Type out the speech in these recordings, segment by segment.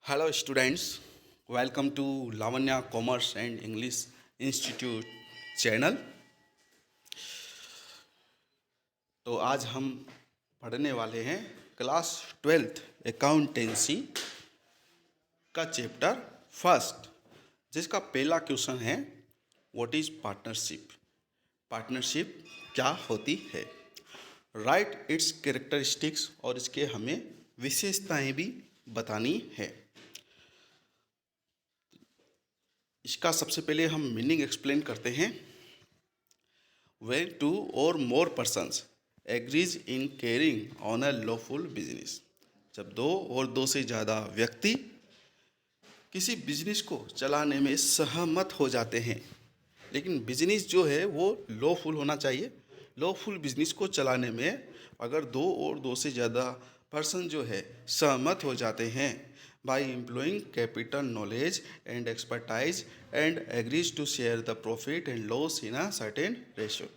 Hello students, welcome to Lavanya Commerce and English Institute channel. तो आज हम पढ़ने वाले हैं क्लास 12th अकाउंटेंसी का चैप्टर फर्स्ट, जिसका पहला क्वेश्चन है व्हाट इज पार्टनरशिप। पार्टनरशिप क्या होती है, राइट इट्स कैरेक्टरिस्टिक्स, और इसके हमें विशेषताएं भी बतानी है। इसका सबसे पहले हम मीनिंग एक्सप्लेन करते हैं। When two or more persons agrees in carrying on a lawful business, जब दो और दो से ज़्यादा व्यक्ति किसी बिजनेस को चलाने में सहमत हो जाते हैं, लेकिन बिजनेस जो है वो लॉफुल होना चाहिए। लॉफुल बिजनेस को चलाने में अगर दो और दो से ज़्यादा पर्सन जो है सहमत हो जाते हैं by employing capital knowledge and expertise and agrees to share the profit and loss in a certain ratio.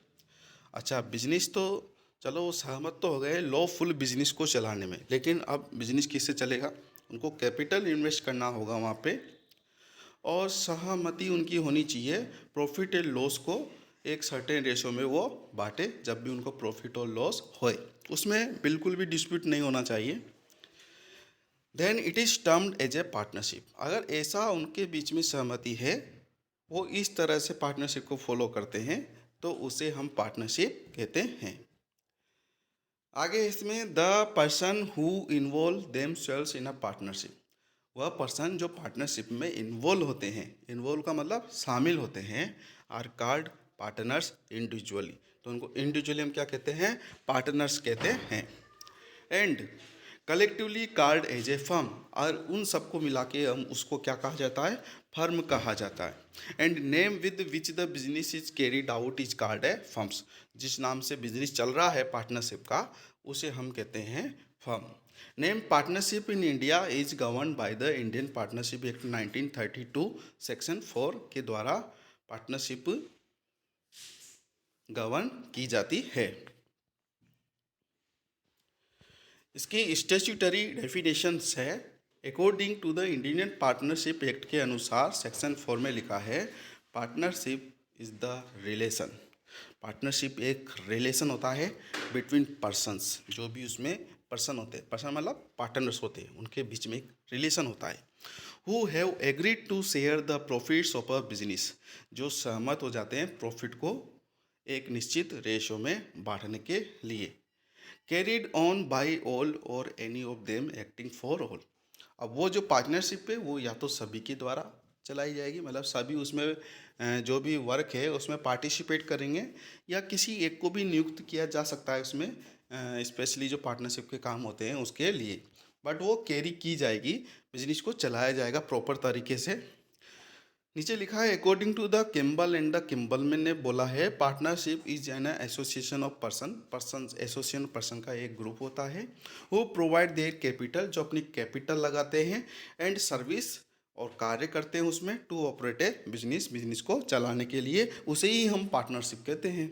अच्छा, बिजनेस तो चलो सहमत तो हो गए लॉफुल बिजनेस को चलाने में, लेकिन अब बिजनेस किससे चलेगा? उनको कैपिटल इन्वेस्ट करना होगा वहाँ पे, और सहमति उनकी होनी चाहिए प्रॉफिट एंड लॉस को एक सर्टेन रेशो में वो बांटे। जब भी उनको प्रॉफिट और लॉस होए उसमें बिल्कुल भी डिस्प्यूट नहीं होना चाहिए। Then it is termed as a partnership. अगर ऐसा उनके बीच में सहमति है, वो इस तरह से पार्टनरशिप को फॉलो करते हैं, तो उसे हम पार्टनरशिप कहते हैं। आगे इसमें the person who involve themselves in a partnership, वह पर्सन जो पार्टनरशिप में इन्वॉल्व होते हैं, इन्वॉल्व का मतलब शामिल होते हैं, आर कार्ड पार्टनर्स इंडिविजुअली। तो उनको इंडिविजुअली हम क्या कहते हैं? पार्टनर्स कहते हैं। And collectively called as a firm, और उन सबको मिला के हम उसको क्या कहा जाता है? फर्म कहा जाता है। And name with which the business is carried out is called A firms, जिस नाम से बिजनेस चल रहा है पार्टनरशिप का, उसे हम कहते हैं firm. Name partnership in India is govern by the Indian partnership act 1932 section 4 के द्वारा पार्टनरशिप गवर्न की जाती है। इसकी स्टैट्यूटरी डेफिनेशंस है, according to the Indian partnership act के अनुसार सेक्शन 4 में लिखा है partnership is the relation. Partnership एक रिलेशन होता है बिटवीन पर्सन्स, जो भी उसमें पर्सन होते हैं, पर्सन मतलब पार्टनर्स होते हैं, उनके बीच में एक रिलेशन होता है। Who have agreed to share the profits of a business, जो सहमत हो जाते हैं प्रॉफिट को एक निश्चित रेशो में बांटने के लिए। कैरिड ऑन बाई ऑल और any of them acting for all. अब वो जो पार्टनरशिप है वो या तो सभी के द्वारा चलाई जाएगी, मतलब सभी उसमें जो भी वर्क है उसमें पार्टिसिपेट करेंगे, या किसी एक को भी नियुक्त किया जा सकता है उसमें, स्पेशली जो पार्टनरशिप के काम होते हैं उसके लिए। बट वो कैरी की जाएगी, बिजनेस को चलाया जाएगा प्रॉपर तरीके से। नीचे लिखा है according to the Kimball and the Kimball man ने बोला है partnership is an association of person association person का एक ग्रुप होता है। वो प्रोवाइड देयर कैपिटल, जो अपनी कैपिटल लगाते हैं, एंड सर्विस और कार्य करते हैं उसमें, टू ऑपरेट ए बिजनेस को चलाने के लिए, उसे ही हम पार्टनरशिप कहते हैं।